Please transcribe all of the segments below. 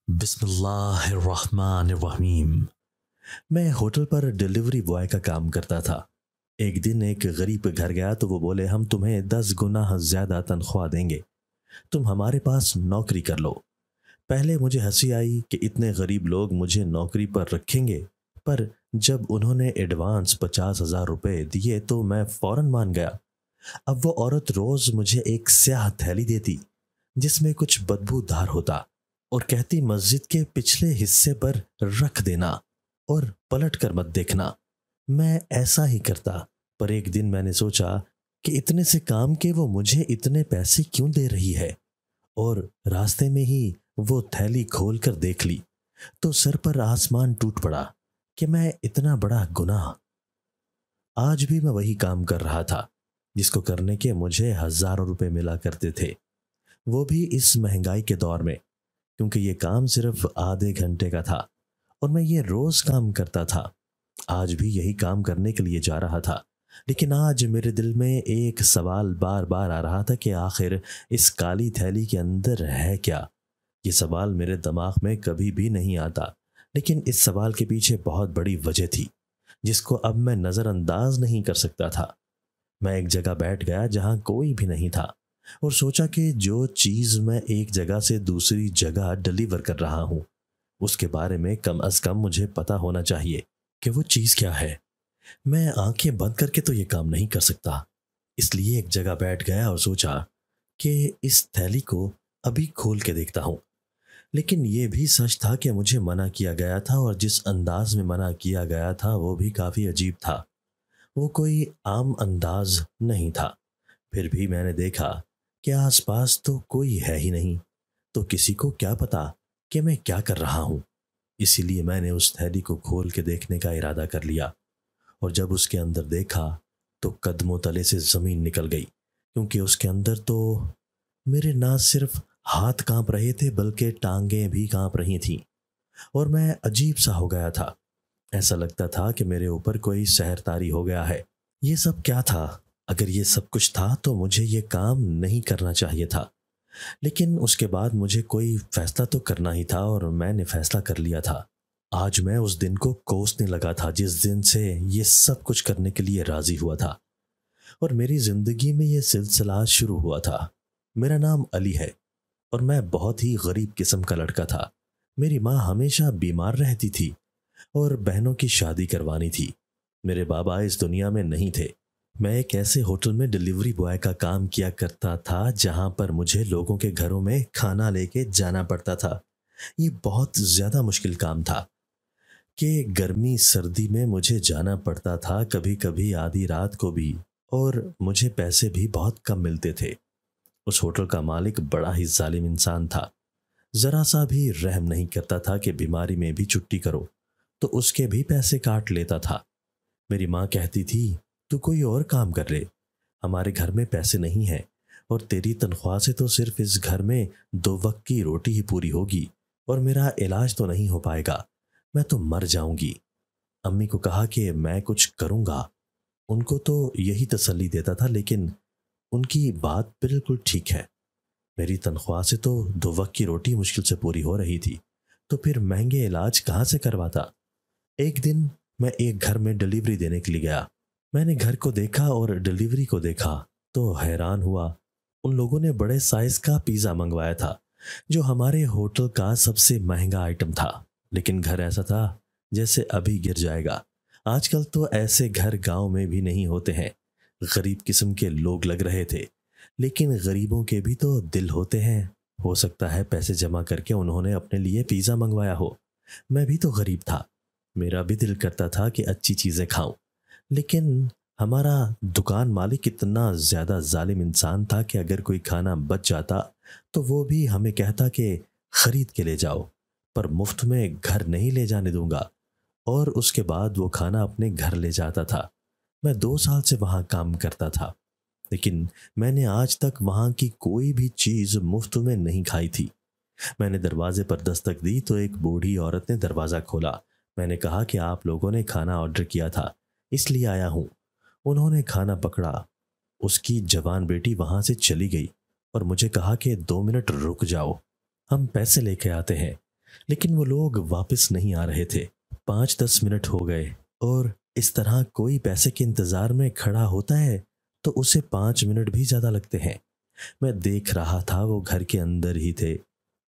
बिस्मिल्लाहिर्रहमानिर्रहीम। मैं होटल पर डिलीवरी बॉय का काम करता था। एक दिन एक गरीब घर गया तो वो बोले, हम तुम्हें 10 गुना ज़्यादा तनख्वाह देंगे, तुम हमारे पास नौकरी कर लो। पहले मुझे हंसी आई कि इतने गरीब लोग मुझे नौकरी पर रखेंगे, पर जब उन्होंने एडवांस 50,000 रुपये दिए तो मैं फौरन मान गया। अब वो औरत रोज़ मुझे एक स्याह थैली देती जिसमें कुछ बदबूदार होता और कहती, मस्जिद के पिछले हिस्से पर रख देना और पलट कर मत देखना। मैं ऐसा ही करता, पर एक दिन मैंने सोचा कि इतने से काम के वो मुझे इतने पैसे क्यों दे रही है, और रास्ते में ही वो थैली खोल कर देख ली तो सर पर आसमान टूट पड़ा कि मैं इतना बड़ा गुनाह। आज भी मैं वही काम कर रहा था जिसको करने के मुझे हजारों रुपए मिला करते थे, वो भी इस महंगाई के दौर में, क्योंकि ये काम सिर्फ आधे घंटे का था और मैं ये रोज काम करता था। आज भी यही काम करने के लिए जा रहा था, लेकिन आज मेरे दिल में एक सवाल बार बार आ रहा था कि आखिर इस काली थैली के अंदर है क्या। ये सवाल मेरे दिमाग में कभी भी नहीं आता, लेकिन इस सवाल के पीछे बहुत बड़ी वजह थी जिसको अब मैं नज़रअंदाज नहीं कर सकता था। मैं एक जगह बैठ गया जहां कोई भी नहीं था और सोचा कि जो चीज़ मैं एक जगह से दूसरी जगह डिलीवर कर रहा हूं उसके बारे में कम अज कम मुझे पता होना चाहिए कि वो चीज़ क्या है। मैं आंखें बंद करके तो ये काम नहीं कर सकता, इसलिए एक जगह बैठ गया और सोचा कि इस थैली को अभी खोल के देखता हूं। लेकिन ये भी सच था कि मुझे मना किया गया था, और जिस अंदाज में मना किया गया था वो भी काफ़ी अजीब था। वो कोई आम अंदाज नहीं था। फिर भी मैंने देखा कि आसपास तो कोई है ही नहीं, तो किसी को क्या पता कि मैं क्या कर रहा हूं। इसीलिए मैंने उस थैली को खोल के देखने का इरादा कर लिया, और जब उसके अंदर देखा तो कदमों तले से जमीन निकल गई, क्योंकि उसके अंदर तो मेरे ना सिर्फ हाथ कांप रहे थे बल्कि टांगें भी कांप रही थीं, और मैं अजीब सा हो गया था। ऐसा लगता था कि मेरे ऊपर कोई सहरतारी हो गया है। ये सब क्या था? अगर ये सब कुछ था तो मुझे ये काम नहीं करना चाहिए था, लेकिन उसके बाद मुझे कोई फैसला तो करना ही था, और मैंने फैसला कर लिया था। आज मैं उस दिन को कोसने लगा था जिस दिन से ये सब कुछ करने के लिए राजी हुआ था, और मेरी जिंदगी में ये सिलसिला शुरू हुआ था। मेरा नाम अली है और मैं बहुत ही गरीब किस्म का लड़का था। मेरी माँ हमेशा बीमार रहती थी और बहनों की शादी करवानी थी। मेरे बाबा इस दुनिया में नहीं थे। मैं एक ऐसे होटल में डिलीवरी बॉय का काम किया करता था जहां पर मुझे लोगों के घरों में खाना लेके जाना पड़ता था। ये बहुत ज़्यादा मुश्किल काम था कि गर्मी सर्दी में मुझे जाना पड़ता था, कभी कभी आधी रात को भी, और मुझे पैसे भी बहुत कम मिलते थे। उस होटल का मालिक बड़ा ही जालिम इंसान था। ज़रा सा भी रहम नहीं करता था कि बीमारी में भी छुट्टी करो तो उसके भी पैसे काट लेता था। मेरी माँ कहती थी, तू कोई और काम कर ले, हमारे घर में पैसे नहीं हैं, और तेरी तनख्वाह से तो सिर्फ इस घर में 2 वक्त की रोटी ही पूरी होगी, और मेरा इलाज तो नहीं हो पाएगा, मैं तो मर जाऊंगी। अम्मी को कहा कि मैं कुछ करूंगा। उनको तो यही तसल्ली देता था, लेकिन उनकी बात बिल्कुल ठीक है। मेरी तनख्वाह से तो 2 वक्त की रोटी मुश्किल से पूरी हो रही थी, तो फिर महंगे इलाज कहाँ से करवाता। एक दिन मैं एक घर में डिलीवरी देने के लिए गया। मैंने घर को देखा और डिलीवरी को देखा तो हैरान हुआ। उन लोगों ने बड़े साइज का पिज़्ज़ा मंगवाया था, जो हमारे होटल का सबसे महंगा आइटम था, लेकिन घर ऐसा था जैसे अभी गिर जाएगा। आजकल तो ऐसे घर गांव में भी नहीं होते हैं। गरीब किस्म के लोग लग रहे थे, लेकिन गरीबों के भी तो दिल होते हैं। हो सकता है पैसे जमा करके उन्होंने अपने लिए पिज़्ज़ा मंगवाया हो। मैं भी तो गरीब था, मेरा भी दिल करता था कि अच्छी चीज़ें खाऊं, लेकिन हमारा दुकान मालिक इतना ज़्यादा जालिम इंसान था कि अगर कोई खाना बच जाता तो वो भी हमें कहता कि खरीद के ले जाओ, पर मुफ्त में घर नहीं ले जाने दूंगा, और उसके बाद वो खाना अपने घर ले जाता था। मैं 2 साल से वहाँ काम करता था, लेकिन मैंने आज तक वहाँ की कोई भी चीज़ मुफ्त में नहीं खाई थी। मैंने दरवाजे पर दस्तक दी तो एक बूढ़ी औरत ने दरवाज़ा खोला। मैंने कहा कि आप लोगों ने खाना ऑर्डर किया था, इसलिए आया हूँ। उन्होंने खाना पकड़ा। उसकी जवान बेटी वहाँ से चली गई और मुझे कहा कि 2 मिनट रुक जाओ, हम पैसे लेके आते हैं। लेकिन वो लोग वापस नहीं आ रहे थे। 5-10 मिनट हो गए और इस तरह कोई पैसे के इंतज़ार में खड़ा होता है तो उसे 5 मिनट भी ज़्यादा लगते हैं। मैं देख रहा था वो घर के अंदर ही थे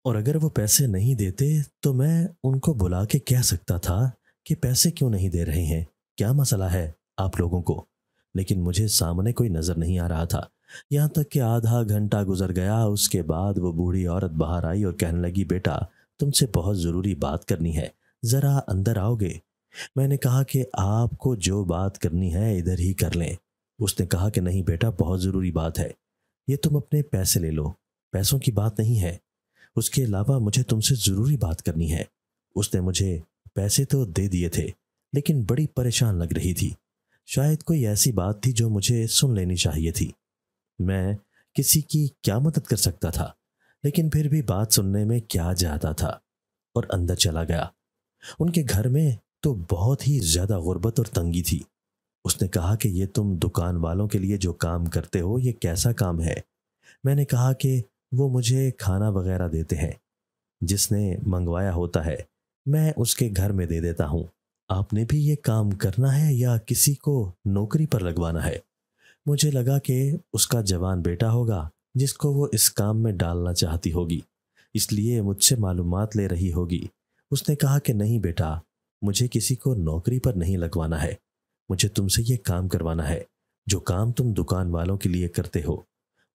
और अगर वो पैसे नहीं देते तो मैं उनको बुला के कह सकता था कि पैसे क्यों नहीं दे रहे हैं, क्या मसला है आप लोगों को। लेकिन मुझे सामने कोई नज़र नहीं आ रहा था। यहाँ तक कि आधा घंटा गुजर गया। उसके बाद वो बूढ़ी औरत बाहर आई और कहने लगी, बेटा तुमसे बहुत ज़रूरी बात करनी है, ज़रा अंदर आओगे। मैंने कहा कि आपको जो बात करनी है इधर ही कर लें। उसने कहा कि नहीं बेटा, बहुत ज़रूरी बात है, ये तुम अपने पैसे ले लो, पैसों की बात नहीं है, उसके अलावा मुझे तुमसे ज़रूरी बात करनी है। उसने मुझे पैसे तो दे दिए थे लेकिन बड़ी परेशान लग रही थी। शायद कोई ऐसी बात थी जो मुझे सुन लेनी चाहिए थी। मैं किसी की क्या मदद कर सकता था, लेकिन फिर भी बात सुनने में क्या जाता था और अंदर चला गया। उनके घर में तो बहुत ही ज़्यादा गुर्बत और तंगी थी। उसने कहा कि ये तुम दुकान वालों के लिए जो काम करते हो ये कैसा काम है। मैंने कहा कि वो मुझे खाना वगैरह देते हैं, जिसने मंगवाया होता है मैं उसके घर में दे देता हूँ। आपने भी ये काम करना है या किसी को नौकरी पर लगवाना है। मुझे लगा कि उसका जवान बेटा होगा जिसको वो इस काम में डालना चाहती होगी, इसलिए मुझसे मालूमात ले रही होगी। उसने कहा कि नहीं बेटा, मुझे किसी को नौकरी पर नहीं लगवाना है, मुझे तुमसे ये काम करवाना है। जो काम तुम दुकान वालों के लिए करते हो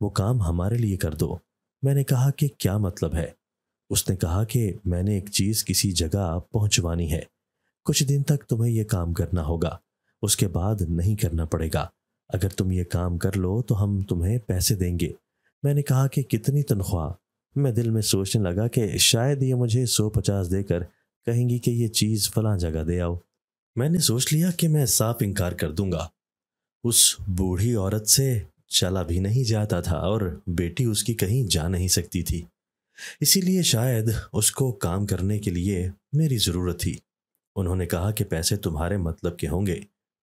वो काम हमारे लिए कर दो। मैंने कहा कि क्या मतलब है। उसने कहा कि मैंने एक चीज़ किसी जगह पहुंचवानी है, कुछ दिन तक तुम्हें यह काम करना होगा, उसके बाद नहीं करना पड़ेगा। अगर तुम ये काम कर लो तो हम तुम्हें पैसे देंगे। मैंने कहा कि कितनी तनख्वाह। मैं दिल में सोचने लगा कि शायद ये मुझे 150 देकर कहेंगी कि ये चीज़ फलां जगह दे आओ। मैंने सोच लिया कि मैं साफ इनकार कर दूंगा। उस बूढ़ी औरत से चला भी नहीं जाता था और बेटी उसकी कहीं जा नहीं सकती थी, इसीलिए शायद उसको काम करने के लिए मेरी ज़रूरत थी। उन्होंने कहा कि पैसे तुम्हारे मतलब के होंगे,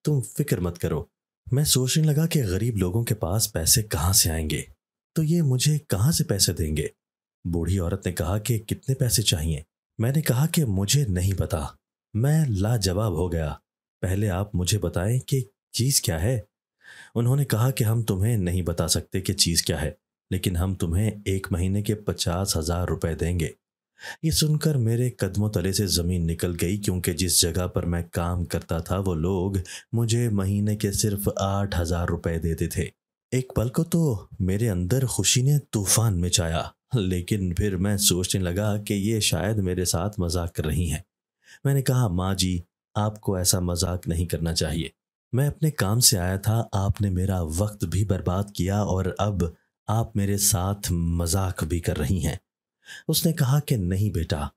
तुम फिक्र मत करो। मैं सोचने लगा कि गरीब लोगों के पास पैसे कहाँ से आएंगे, तो ये मुझे कहाँ से पैसे देंगे। बूढ़ी औरत ने कहा कि कितने पैसे चाहिए। मैंने कहा कि मुझे नहीं पता। मैं लाजवाब हो गया। पहले आप मुझे बताएं कि चीज़ क्या है। उन्होंने कहा कि हम तुम्हें नहीं बता सकते कि चीज़ क्या है, लेकिन हम तुम्हें 1 महीने के 50,000 रुपए देंगे। ये सुनकर मेरे कदमों तले से ज़मीन निकल गई, क्योंकि जिस जगह पर मैं काम करता था वो लोग मुझे महीने के सिर्फ 8,000 रुपए देते थे। एक पल को तो मेरे अंदर खुशी ने तूफान मचाया, लेकिन फिर मैं सोचने लगा कि ये शायद मेरे साथ मजाक कर रही हैं। मैंने कहा, माँ जी, आपको ऐसा मजाक नहीं करना चाहिए। मैं अपने काम से आया था, आपने मेरा वक्त भी बर्बाद किया और अब आप मेरे साथ मजाक भी कर रही हैं। उसने कहा कि नहीं बेटा,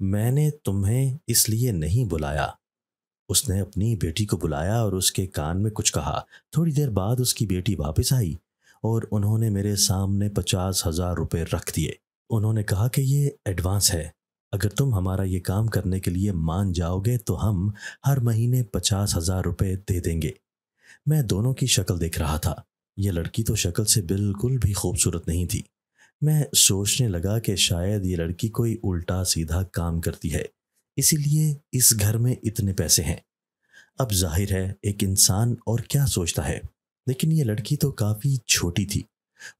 मैंने तुम्हें इसलिए नहीं बुलाया। उसने अपनी बेटी को बुलाया और उसके कान में कुछ कहा। थोड़ी देर बाद उसकी बेटी वापस आई और उन्होंने मेरे सामने 50,000 रुपये रख दिए। उन्होंने कहा कि ये एडवांस है, अगर तुम हमारा ये काम करने के लिए मान जाओगे तो हम हर महीने 50,000 रुपये दे देंगे। मैं दोनों की शक्ल देख रहा था। ये लड़की तो शक्ल से बिल्कुल भी खूबसूरत नहीं थी। मैं सोचने लगा कि शायद ये लड़की कोई उल्टा सीधा काम करती है, इसीलिए इस घर में इतने पैसे हैं। अब जाहिर है एक इंसान और क्या सोचता है, लेकिन ये लड़की तो काफ़ी छोटी थी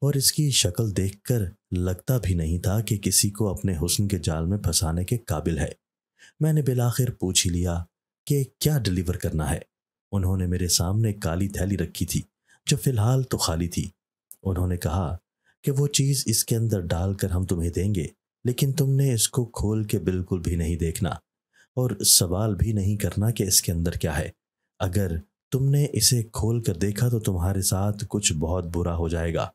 और इसकी शक्ल देखकर लगता भी नहीं था कि किसी को अपने हुस्न के जाल में फंसाने के काबिल है। मैंने बिलाखिर पूछ ही लिया कि क्या डिलीवर करना है। उन्होंने मेरे सामने काली थैली रखी थी जो फिलहाल तो खाली थी। उन्होंने कहा कि वो चीज़ इसके अंदर डालकर हम तुम्हें देंगे, लेकिन तुमने इसको खोल के बिल्कुल भी नहीं देखना और सवाल भी नहीं करना कि इसके अंदर क्या है। अगर तुमने इसे खोल कर देखा तो तुम्हारे साथ कुछ बहुत बुरा हो जाएगा।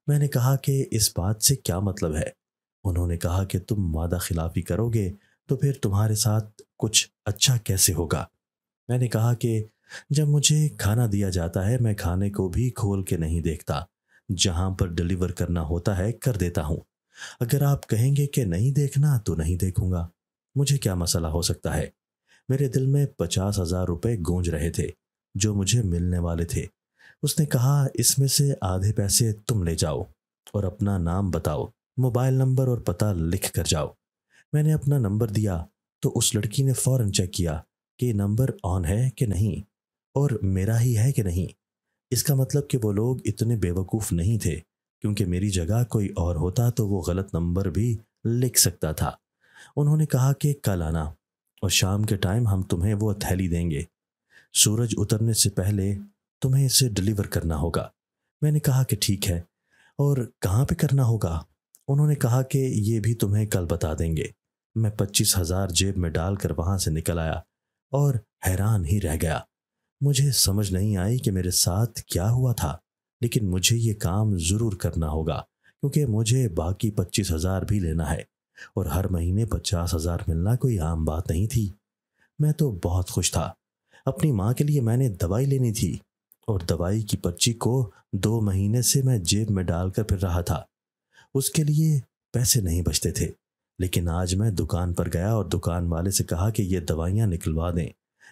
मैंने कहा कि इस बात से क्या मतलब है। उन्होंने कहा कि तुम वादा खिलाफी करोगे तो फिर तुम्हारे साथ कुछ अच्छा कैसे होगा। मैंने कहा कि जब मुझे खाना दिया जाता है मैं खाने को भी खोल के नहीं देखता, जहां पर डिलीवर करना होता है कर देता हूं। अगर आप कहेंगे कि नहीं देखना तो नहीं देखूंगा, मुझे क्या मसला हो सकता है। मेरे दिल में 50,000 रुपये गूंज रहे थे जो मुझे मिलने वाले थे। उसने कहा, इसमें से आधे पैसे तुम ले जाओ और अपना नाम बताओ, मोबाइल नंबर और पता लिख कर जाओ। मैंने अपना नंबर दिया तो उस लड़की ने फौरन चेक किया कि नंबर ऑन है कि नहीं और मेरा ही है कि नहीं। इसका मतलब कि वो लोग इतने बेवकूफ़ नहीं थे, क्योंकि मेरी जगह कोई और होता तो वो गलत नंबर भी लिख सकता था। उन्होंने कहा कि कल आना और शाम के टाइम हम तुम्हें वो थैली देंगे। सूरज उतरने से पहले तुम्हें इसे डिलीवर करना होगा। मैंने कहा कि ठीक है, और कहाँ पे करना होगा? उन्होंने कहा कि ये भी तुम्हें कल बता देंगे। मैं 25,000 जेब में डालकर वहां से निकल आया और हैरान ही रह गया। मुझे समझ नहीं आई कि मेरे साथ क्या हुआ था, लेकिन मुझे ये काम ज़रूर करना होगा, क्योंकि मुझे बाकी 25,000 भी लेना है और हर महीने 50,000 मिलना कोई आम बात नहीं थी। मैं तो बहुत खुश था। अपनी माँ के लिए मैंने दवाई लेनी थी और दवाई की पर्ची को 2 महीने से मैं जेब में डालकर फिर रहा था। उसके लिए पैसे नहीं बचते थे, लेकिन आज मैं दुकान पर गया और दुकान वाले से कहा कि ये दवाइयाँ निकलवा दें।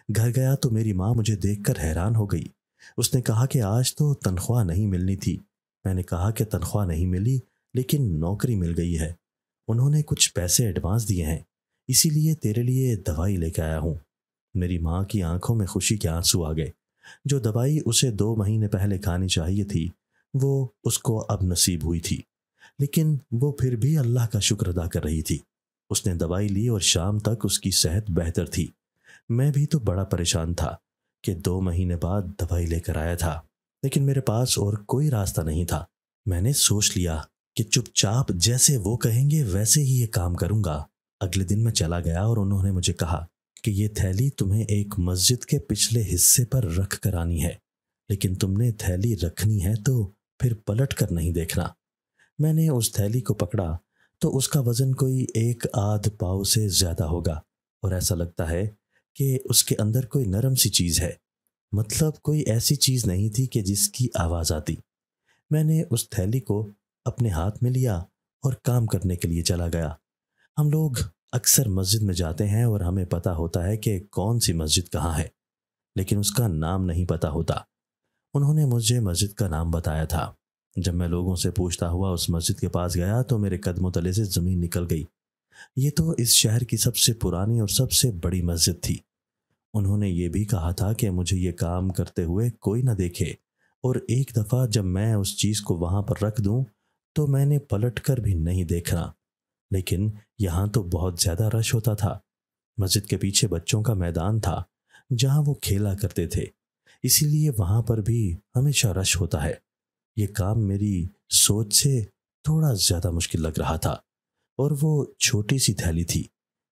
घर गया तो मेरी माँ मुझे देखकर हैरान हो गई। उसने कहा कि आज तो तनख्वाह नहीं मिलनी थी। मैंने कहा कि तनख्वाह नहीं मिली, लेकिन नौकरी मिल गई है। उन्होंने कुछ पैसे एडवांस दिए हैं, इसीलिए तेरे लिए दवाई लेकर आया हूँ। मेरी माँ की आंखों में खुशी के आंसू आ गए। जो दवाई उसे 2 महीने पहले खानी चाहिए थी, वो उसको अब नसीब हुई थी, लेकिन वो फिर भी अल्लाह का शुक्र अदा कर रही थी। उसने दवाई ली और शाम तक उसकी सेहत बेहतर थी। मैं भी तो बड़ा परेशान था कि 2 महीने बाद दवाई लेकर आया था, लेकिन मेरे पास और कोई रास्ता नहीं था। मैंने सोच लिया कि चुपचाप जैसे वो कहेंगे वैसे ही ये काम करूंगा। अगले दिन मैं चला गया और उन्होंने मुझे कहा कि ये थैली तुम्हें एक मस्जिद के पिछले हिस्से पर रख कर आनी है, लेकिन तुमने थैली रखनी है तो फिर पलट कर नहीं देखना। मैंने उस थैली को पकड़ा तो उसका वजन कोई 1 आध पाव से ज्यादा होगा और ऐसा लगता है कि उसके अंदर कोई नरम सी चीज है। मतलब कोई ऐसी चीज नहीं थी कि जिसकी आवाज आती। मैंने उस थैली को अपने हाथ में लिया और काम करने के लिए चला गया। हम लोग अक्सर मस्जिद में जाते हैं और हमें पता होता है कि कौन सी मस्जिद कहाँ है, लेकिन उसका नाम नहीं पता होता। उन्होंने मुझे मस्जिद का नाम बताया था। जब मैं लोगों से पूछता हुआ उस मस्जिद के पास गया तो मेरे कदमों तले से जमीन निकल गई। ये तो इस शहर की सबसे पुरानी और सबसे बड़ी मस्जिद थी। उन्होंने ये भी कहा था कि मुझे ये काम करते हुए कोई न देखे, और एक दफ़ा जब मैं उस चीज़ को वहाँ पर रख दूँ तो मैंने पलट कर भी नहीं देखना। लेकिन यहाँ तो बहुत ज़्यादा रश होता था। मस्जिद के पीछे बच्चों का मैदान था जहाँ वो खेला करते थे, इसीलिए वहाँ पर भी हमेशा रश होता है। ये काम मेरी सोच से थोड़ा ज़्यादा मुश्किल लग रहा था, और वो छोटी सी थैली थी।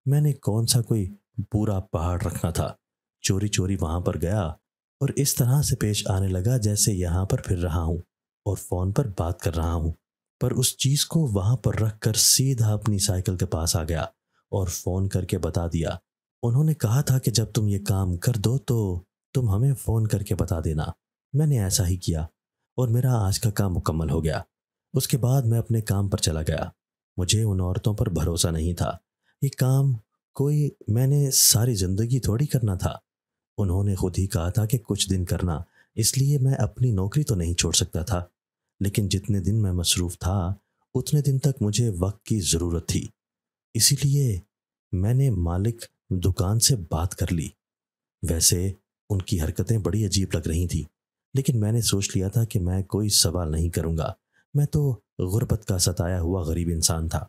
मैंने कौन सा कोई पूरा पहाड़ रखना था। चोरी चोरी वहां पर गया और इस तरह से पेश आने लगा जैसे यहाँ पर फिर रहा हूँ और फोन पर बात कर रहा हूँ। पर उस चीज को वहां पर रखकर सीधा अपनी साइकिल के पास आ गया और फोन करके बता दिया। उन्होंने कहा था कि जब तुम ये काम कर दो तो तुम हमें फोन करके बता देना। मैंने ऐसा ही किया और मेरा आज का काम मुकम्मल हो गया। उसके बाद मैं अपने काम पर चला गया। मुझे उन औरतों पर भरोसा नहीं था। ये काम कोई मैंने सारी जिंदगी थोड़ी करना था। उन्होंने खुद ही कहा था कि कुछ दिन करना, इसलिए मैं अपनी नौकरी तो नहीं छोड़ सकता था। लेकिन जितने दिन मैं मसरूफ था उतने दिन तक मुझे वक्त की ज़रूरत थी, इसीलिए मैंने मालिक दुकान से बात कर ली। वैसे उनकी हरकतें बड़ी अजीब लग रही थी, लेकिन मैंने सोच लिया था कि मैं कोई सवाल नहीं करूंगा। मैं तो गुर्बत का सताया हुआ गरीब इंसान था।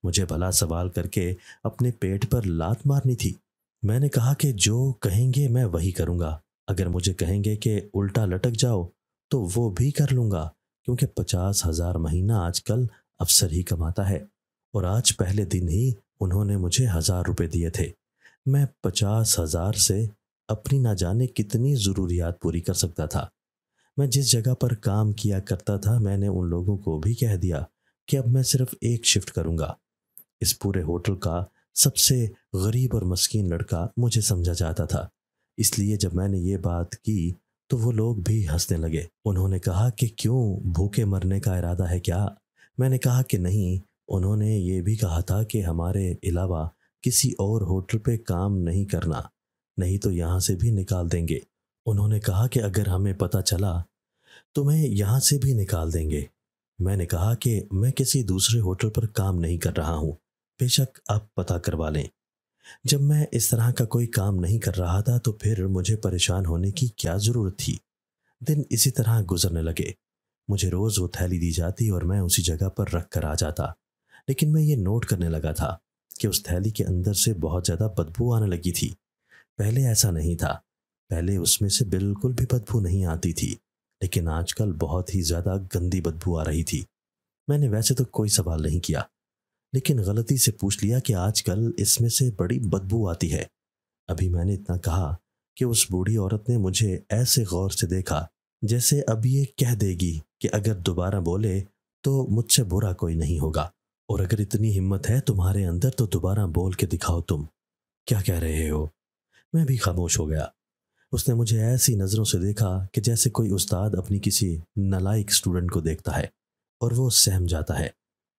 मुझे भला सवाल करके अपने पेट पर लात मारनी थी। मैंने कहा कि जो कहेंगे मैं वही करूंगा। अगर मुझे कहेंगे कि उल्टा लटक जाओ तो वो भी कर लूंगा, क्योंकि 50,000 महीना आजकल अफसर ही कमाता है। और आज पहले दिन ही उन्होंने मुझे 1,000 रुपए दिए थे। मैं 50,000 से अपनी ना जाने कितनी ज़रूरियात पूरी कर सकता था। मैं जिस जगह पर काम किया करता था मैंने उन लोगों को भी कह दिया कि अब मैं सिर्फ एक शिफ्ट करूंगा। इस पूरे होटल का सबसे गरीब और मस्कीन लड़का मुझे समझा जाता था, इसलिए जब मैंने ये बात की तो वो लोग भी हंसने लगे। उन्होंने कहा कि क्यों, भूखे मरने का इरादा है क्या? मैंने कहा कि नहीं। उन्होंने ये भी कहा था कि हमारे अलावा किसी और होटल पे काम नहीं करना, नहीं तो यहाँ से भी निकाल देंगे। उन्होंने कहा कि अगर हमें पता चला तुम्हें यहाँ से भी निकाल देंगे। मैंने कहा कि मैं किसी दूसरे होटल पर काम नहीं कर रहा हूँ, بے شک آپ پتہ کروا لیں۔ جب میں اس طرح کا کوئی کام نہیں کر رہا تھا تو پھر مجھے پریشان ہونے کی کیا ضرورت تھی؟ دن اسی طرح گزرنے لگے۔ مجھے روز وہ تھیلی دی جاتی اور میں اسی جگہ پر رکھ کر آ جاتا، لیکن میں یہ نوٹ کرنے لگا تھا کہ اس تھیلی کے اندر سے بہت زیادہ بدبو آنے لگی تھی۔ پہلے ایسا نہیں تھا، پہلے اس میں سے بالکل بھی بدبو نہیں آتی تھی، لیکن آج کل بہت ہی زیادہ گندی بدبو آ رہی تھی۔ میں نے ویسے تو کوئی سوال نہیں کیا، لیکن غلطی سے پوچھ لیا کہ آج کل اس میں سے بڑی بدبو آتی ہے۔ ابھی میں نے اتنا کہا کہ اس بوڑھی عورت نے مجھے ایسے غور سے دیکھا جیسے اب یہ کہہ دے گی کہ اگر دوبارہ بولے تو مجھ سے برا کوئی نہیں ہوگا، اور اگر اتنی ہمت ہے تمہارے اندر تو دوبارہ بول کے دکھاؤ، تم کیا کہہ رہے ہو؟ میں بھی خاموش ہو گیا۔ اس نے مجھے ایسی نظروں سے دیکھا کہ جیسے کوئی استاد اپنی کسی نالائق اسٹوڈنٹ کو دیکھتا ہے اور وہ سہم جاتا ہے۔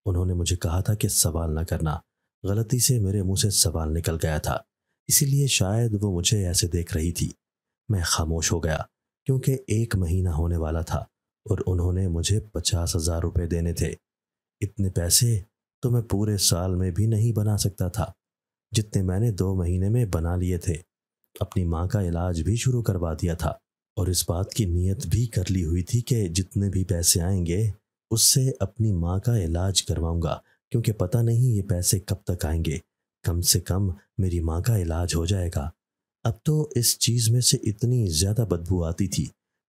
انہوں نے مجھے کہا تھا کہ سوال نہ کرنا۔ غلطی سے میرے منہ سے سوال نکل گیا تھا، اسی لیے شاید وہ مجھے ایسے دیکھ رہی تھی۔ میں خاموش ہو گیا کیونکہ 1 مہینہ ہونے والا تھا اور انہوں نے مجھے 50,000 روپے دینے تھے۔ اتنے پیسے تو میں پورے سال میں بھی نہیں بنا سکتا تھا جتنے میں نے 2 مہینے میں بنا لیے تھے۔ اپنی ماں کا علاج بھی شروع کروا دیا تھا اور اس بات کی نیت بھی کر لی ہوئی تھی کہ جتنے بھی پیسے آئیں گے اس سے اپنی ماں کا علاج کرواؤں گا، کیونکہ پتہ نہیں یہ پیسے کب تک آئیں گے، کم سے کم میری ماں کا علاج ہو جائے گا۔ اب تو اس چیز میں سے اتنی زیادہ بدبو آتی تھی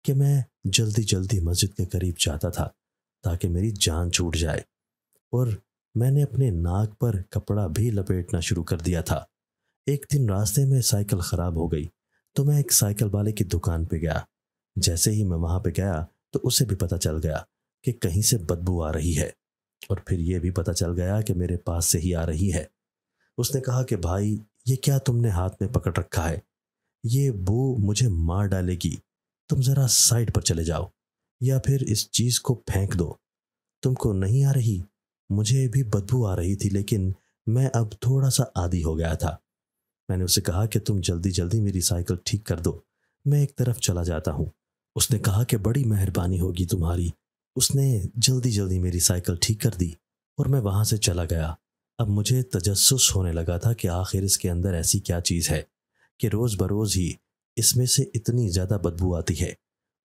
کہ میں جلدی جلدی مسجد کے قریب جاتا تھا تاکہ میری جان چھوٹ جائے، اور میں نے اپنے ناک پر کپڑا بھی لپیٹنا شروع کر دیا تھا۔ ایک دن راستے میں سائیکل خراب ہو گئی تو میں ایک سائیکل والے کی دکان پہ گیا۔ جیسے ہی میں وہاں پہ گیا تو اسے بھی پتہ چل گیا کہ کہیں سے بدبو آ رہی ہے، اور پھر یہ بھی پتہ چل گیا کہ میرے پاس سے ہی آ رہی ہے۔ اس نے کہا کہ بھائی یہ کیا تم نے ہاتھ میں پکڑ رکھا ہے؟ یہ بو مجھے مار ڈالے گی، تم ذرا سائڈ پر چلے جاؤ یا پھر اس چیز کو پھینک دو۔ تم کو نہیں آ رہی؟ مجھے بھی بدبو آ رہی تھی لیکن میں اب تھوڑا سا عادی ہو گیا تھا۔ میں نے اسے کہا کہ تم جلدی جلدی میری سائیکل ٹھیک کر دو، میں ایک طرف چلا جاتا ہوں۔ اس نے کہا کہ بڑی مہربانی ہوگی تمہاری۔ اس نے جلدی جلدی میری سائیکل ٹھیک کر دی اور میں وہاں سے چلا گیا۔ اب مجھے تجسس ہونے لگا تھا کہ آخر اس کے اندر ایسی کیا چیز ہے کہ روز بروز ہی اس میں سے اتنی زیادہ بدبو آتی ہے،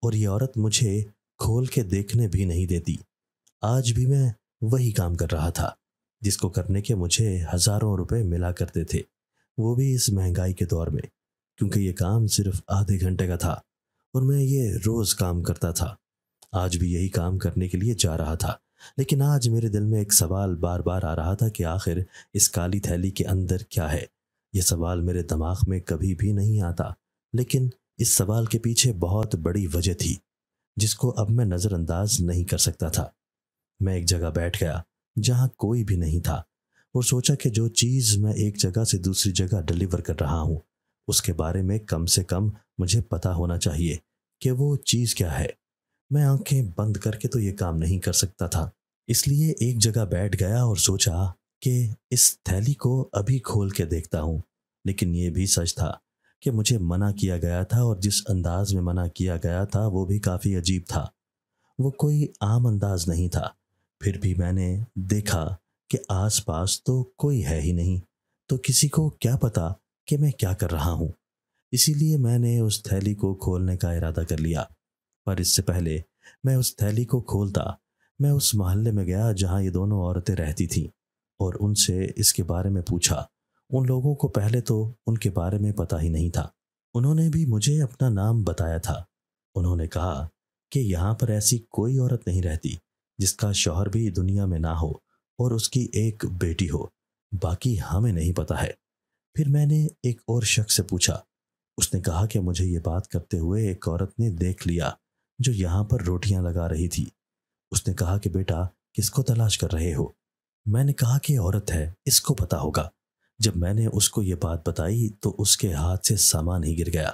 اور یہ عورت مجھے کھول کے دیکھنے بھی نہیں دیتی۔ آج بھی میں وہی کام کر رہا تھا جس کو کرنے کے مجھے ہزاروں روپے ملا کرتے تھے، وہ بھی اس مہنگائی کے دور میں، کیونکہ یہ کام صرف آدھے گھنٹے کا تھا اور میں یہ روز کام کرتا تھا۔ آج بھی یہی کام کرنے کے لیے جا رہا تھا، لیکن آج میرے دل میں ایک سوال بار بار آ رہا تھا کہ آخر اس کالی تھیلی کے اندر کیا ہے۔ یہ سوال میرے دماغ میں کبھی بھی نہیں آتا، لیکن اس سوال کے پیچھے بہت بڑی وجہ تھی جس کو اب میں نظر انداز نہیں کر سکتا تھا۔ میں ایک جگہ بیٹھ گیا جہاں کوئی بھی نہیں تھا اور سوچا کہ جو چیز میں ایک جگہ سے دوسری جگہ ڈیلیور کر رہا ہوں اس کے بارے میں کم سے کم مجھے پتہ ہونا چاہیے کہ وہ چیز کیا ہے۔ میں آنکھیں بند کر کے تو یہ کام نہیں کر سکتا تھا، اس لیے ایک جگہ بیٹھ گیا اور سوچا کہ اس تھیلی کو ابھی کھول کے دیکھتا ہوں۔ لیکن یہ بھی سچ تھا کہ مجھے منع کیا گیا تھا، اور جس انداز میں منع کیا گیا تھا وہ بھی کافی عجیب تھا، وہ کوئی عام انداز نہیں تھا۔ پھر بھی میں نے دیکھا کہ آس پاس تو کوئی ہے ہی نہیں، تو کسی کو کیا پتا کہ میں کیا کر رہا ہوں۔ اسی لیے میں نے اس تھیلی کو کھولنے کا ارادہ کر لیا، پر اس سے پہلے میں اس تھیلی کو کھولتا میں اس محلے میں گیا جہاں یہ دونوں عورتیں رہتی تھیں اور ان سے اس کے بارے میں پوچھا۔ ان لوگوں کو پہلے تو ان کے بارے میں پتہ ہی نہیں تھا، انہوں نے بھی مجھے اپنا نام بتایا تھا۔ انہوں نے کہا کہ یہاں پر ایسی کوئی عورت نہیں رہتی جس کا شوہر بھی دنیا میں نہ ہو اور اس کی ایک بیٹی ہو، باقی ہمیں نہیں پتہ ہے۔ پھر میں نے ایک اور شخص سے پوچھا، اس نے کہا کہ مجھے یہ بات کرتے ہوئے ایک عورت نے دیکھ لیا جو یہاں پر روٹیاں لگا رہی تھی۔ اس نے کہا کہ بیٹا کس کو تلاش کر رہے ہو؟ میں نے کہا کہ عورت ہے، اس کو پتہ ہوگا۔ جب میں نے اس کو یہ بات بتائی تو اس کے ہاتھ سے سامان ہی گر گیا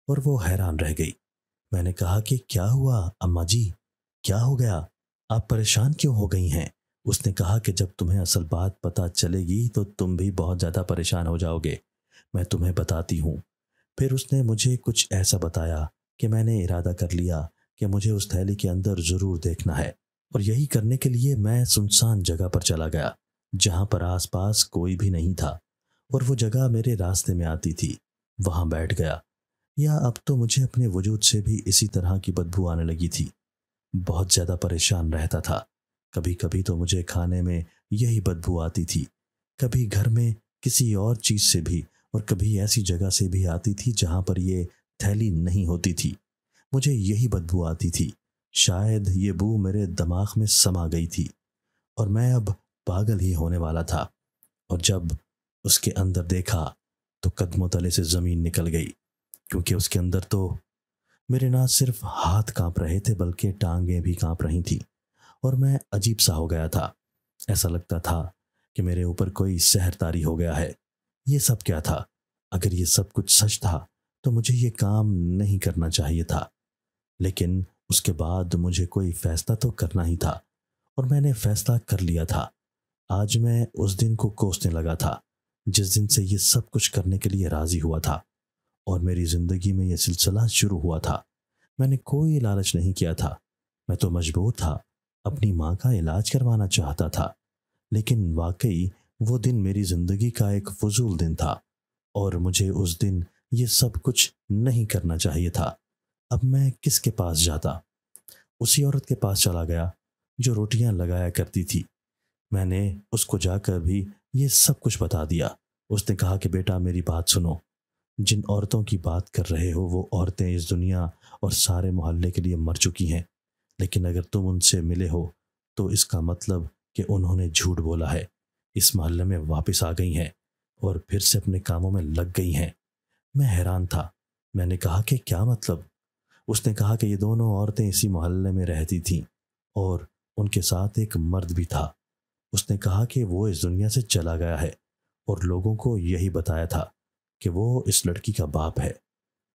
اور وہ حیران رہ گئی۔ میں نے کہا کہ کیا ہوا اماں جی، کیا ہو گیا؟ آپ پریشان کیوں ہو گئی ہیں؟ اس نے کہا کہ جب تمہیں اصل بات پتہ چلے گی تو تم بھی بہت زیادہ پریشان ہو جاؤ گے، میں تمہیں بتاتی ہوں۔ پھر اس نے مجھے کچھ ایسا بتایا کہ میں نے ارادہ کر لیا کہ مجھے اس تھیلی کے اندر ضرور دیکھنا ہے، اور یہی کرنے کے لیے میں سنسان جگہ پر چلا گیا जहां पर आसपास कोई भी नहीं था, और वो जगह मेरे रास्ते में आती थी। वहां बैठ गया। या अब तो मुझे अपने वजूद से भी इसी तरह की बदबू आने लगी थी। बहुत ज़्यादा परेशान रहता था। कभी कभी तो मुझे खाने में यही बदबू आती थी, कभी घर में किसी और चीज़ से भी, और कभी ऐसी जगह से भी आती थी जहां पर ये थैली नहीं होती थी। मुझे यही बदबू आती थी। शायद ये बू मेरे दिमाग में समा गई थी और मैं अब पागल ही होने वाला था। और जब उसके अंदर देखा तो कदमों तले से ज़मीन निकल गई, क्योंकि उसके अंदर तो मेरे ना सिर्फ हाथ कांप रहे थे बल्कि टांगें भी कांप रही थी, और मैं अजीब सा हो गया था। ऐसा लगता था कि मेरे ऊपर कोई सहरतारी हो गया है। ये सब क्या था? अगर ये सब कुछ सच था तो मुझे ये काम नहीं करना चाहिए था, लेकिन उसके बाद मुझे कोई फैसला तो करना ही था, और मैंने फैसला कर लिया था। आज मैं उस दिन को कोसने लगा था जिस दिन से ये सब कुछ करने के लिए राजी हुआ था, और मेरी जिंदगी में यह सिलसिला शुरू हुआ था। मैंने कोई लालच नहीं किया था। मैं तो मजबूर था, अपनी माँ का इलाज करवाना चाहता था। लेकिन वाकई वो दिन मेरी जिंदगी का एक फजूल दिन था, और मुझे उस दिन ये सब कुछ नहीं करना चाहिए था। अब मैं किसके पास जाता? उसी औरत के पास चला गया जो रोटियां लगाया करती थी। मैंने उसको जाकर भी ये सब कुछ बता दिया। उसने कहा कि बेटा मेरी बात सुनो, जिन औरतों की बात कर रहे हो वो औरतें इस दुनिया और सारे मोहल्ले के लिए मर चुकी हैं, लेकिन अगर तुम उनसे मिले हो तो इसका मतलब कि उन्होंने झूठ बोला है, इस मोहल्ले में वापस आ गई हैं और फिर से अपने कामों में लग गई हैं। मैं हैरान था। मैंने कहा कि क्या मतलब? उसने कहा कि ये दोनों औरतें इसी मोहल्ले में रहती थीं और उनके साथ एक मर्द भी था। उसने कहा कि वो इस दुनिया से चला गया है और लोगों को यही बताया था कि वो इस लड़की का बाप है।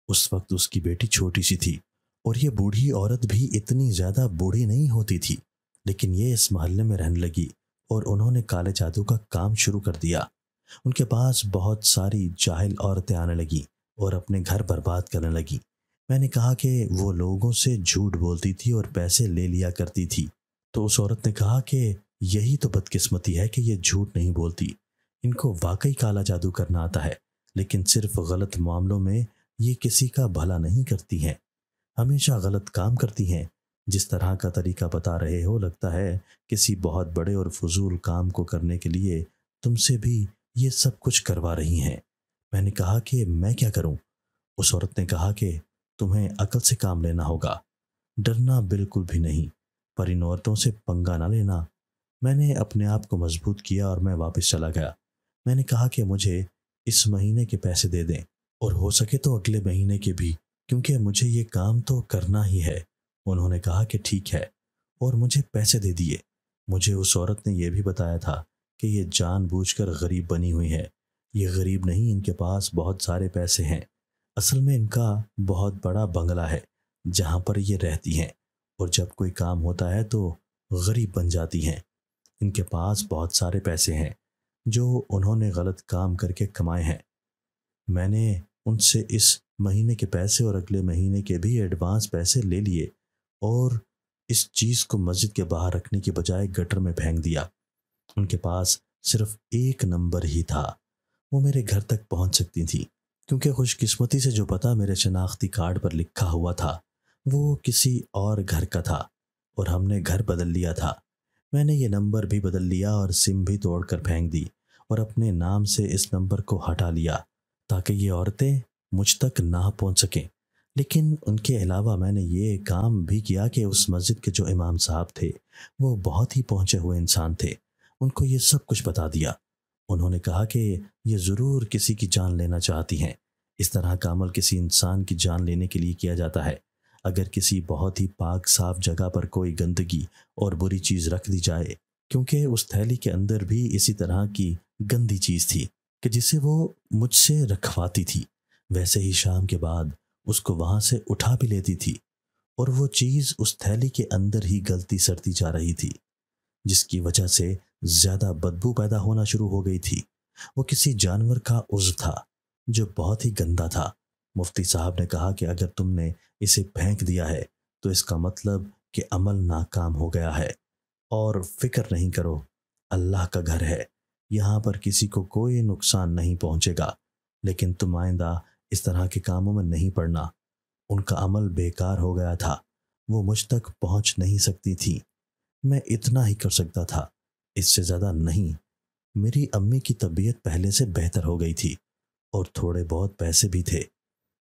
उस वक्त उसकी बेटी छोटी सी थी, और ये बूढ़ी औरत भी इतनी ज्यादा बूढ़ी नहीं होती थी, लेकिन ये इस मोहल्ले में रहने लगी और उन्होंने काले जादू का काम शुरू कर दिया। उनके पास बहुत सारी जाहिल औरतें आने लगी और अपने घर बर्बाद करने लगी। मैंने कहा कि वो लोगों से झूठ बोलती थी और पैसे ले लिया करती थी। तो उस औरत ने कहा कि यही तो बदकिस्मती है कि ये झूठ नहीं बोलती, इनको वाकई काला जादू करना आता है, लेकिन सिर्फ गलत मामलों में ये किसी का भला नहीं करती हैं, हमेशा गलत काम करती हैं। जिस तरह का तरीका बता रहे हो लगता है किसी बहुत बड़े और फजूल काम को करने के लिए तुमसे भी ये सब कुछ करवा रही हैं। मैंने कहा कि मैं क्या करूं? उस औरत ने कहा कि तुम्हें अकल से काम लेना होगा, डरना बिल्कुल भी नहीं, पर इन औरतों से पंगा ना लेना। मैंने अपने आप को मजबूत किया और मैं वापस चला गया। मैंने कहा कि मुझे इस महीने के पैसे दे दें, और हो सके तो अगले महीने के भी, क्योंकि मुझे ये काम तो करना ही है। उन्होंने कहा कि ठीक है, और मुझे पैसे दे दिए। मुझे उस औरत ने यह भी बताया था कि ये जानबूझकर गरीब बनी हुई है। ये गरीब नहीं, इनके पास बहुत सारे पैसे हैं। असल में इनका बहुत बड़ा बंगला है जहाँ पर ये रहती हैं, और जब कोई काम होता है तो गरीब बन जाती हैं। इनके पास बहुत सारे पैसे हैं जो उन्होंने गलत काम करके कमाए हैं। मैंने उनसे इस महीने के पैसे और अगले महीने के भी एडवांस पैसे ले लिए, और इस चीज़ को मस्जिद के बाहर रखने की बजाय गटर में फेंक दिया। उनके पास सिर्फ एक नंबर ही था, वो मेरे घर तक पहुंच सकती थी, क्योंकि खुशकिस्मती से जो पता मेरे शनाख्ती कार्ड पर लिखा हुआ था वो किसी और घर का था, और हमने घर बदल लिया था। मैंने ये नंबर भी बदल लिया और सिम भी तोड़कर फेंक दी, और अपने नाम से इस नंबर को हटा लिया ताकि ये औरतें मुझ तक ना पहुंच सकें। लेकिन उनके अलावा मैंने ये काम भी किया कि उस मस्जिद के जो इमाम साहब थे वो बहुत ही पहुंचे हुए इंसान थे। उनको ये सब कुछ बता दिया। उन्होंने कहा कि ये ज़रूर किसी की जान लेना चाहती हैं। इस तरह का अमल किसी इंसान की जान लेने के लिए किया जाता है। अगर किसी बहुत ही पाक साफ जगह पर कोई गंदगी और बुरी चीज़ रख दी जाए, क्योंकि उस थैली के अंदर भी इसी तरह की गंदी चीज़ थी कि जिसे वो मुझसे रखवाती थी, वैसे ही शाम के बाद उसको वहाँ से उठा भी लेती थी, और वो चीज़ उस थैली के अंदर ही गलती सड़ती जा रही थी, जिसकी वजह से ज्यादा बदबू पैदा होना शुरू हो गई थी। वो किसी जानवर का उज़्व था जो बहुत ही गंदा था। मुफ्ती साहब ने कहा कि अगर तुमने इसे फेंक दिया है तो इसका मतलब कि अमल नाकाम हो गया है, और फिक्र नहीं करो, अल्लाह का घर है, यहाँ पर किसी को कोई नुकसान नहीं पहुँचेगा, लेकिन तुम आइंदा इस तरह के कामों में नहीं पड़ना। उनका अमल बेकार हो गया था, वो मुझ तक पहुँच नहीं सकती थी। मैं इतना ही कर सकता था, इससे ज़्यादा नहीं। मेरी अम्मी की तबीयत पहले से बेहतर हो गई थी और थोड़े बहुत पैसे भी थे।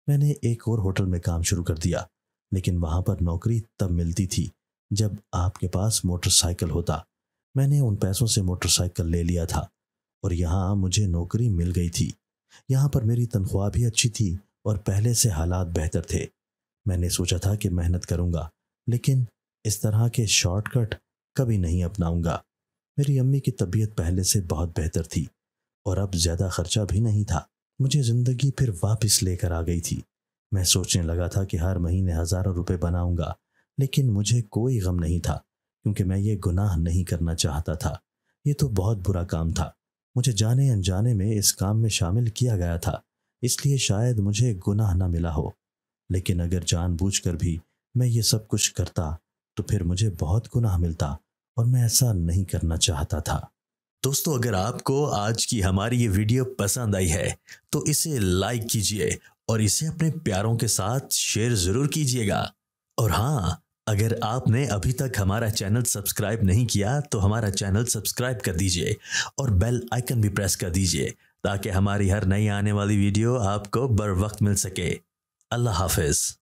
मैंने एक और होटल में काम शुरू कर दिया, लेकिन वहाँ पर नौकरी तब मिलती थी जब आपके पास मोटरसाइकिल होता। मैंने उन पैसों से मोटरसाइकिल ले लिया था और यहाँ मुझे नौकरी मिल गई थी। यहाँ पर मेरी तनख्वाह भी अच्छी थी और पहले से हालात बेहतर थे। मैंने सोचा था कि मेहनत करूँगा, लेकिन इस तरह के शॉर्टकट कभी नहीं अपनाऊंगा। मेरी अम्मी की तबीयत पहले से बहुत बेहतर थी और अब ज़्यादा खर्चा भी नहीं था। मुझे ज़िंदगी फिर वापस लेकर आ गई थी। मैं सोचने लगा था कि हर महीने हज़ारों रुपए बनाऊंगा, लेकिन मुझे कोई गम नहीं था, क्योंकि मैं ये गुनाह नहीं करना चाहता था। ये तो बहुत बुरा काम था। मुझे जाने अनजाने में इस काम में शामिल किया गया था, इसलिए शायद मुझे गुनाह ना मिला हो। लेकिन अगर जानबूझकर भी मैं ये सब कुछ करता तो फिर मुझे बहुत गुनाह मिलता और मैं ऐसा नहीं करना चाहता था। दोस्तों, अगर आपको आज की हमारी ये वीडियो पसंद आई है तो इसे लाइक कीजिए और इसे अपने प्यारों के साथ शेयर ज़रूर कीजिएगा। और हाँ, अगर आपने अभी तक हमारा चैनल सब्सक्राइब नहीं किया तो हमारा चैनल सब्सक्राइब कर दीजिए और बेल आइकन भी प्रेस कर दीजिए, ताकि हमारी हर नई आने वाली वीडियो आपको बर वक्त मिल सके। अल्लाह हाफिज़।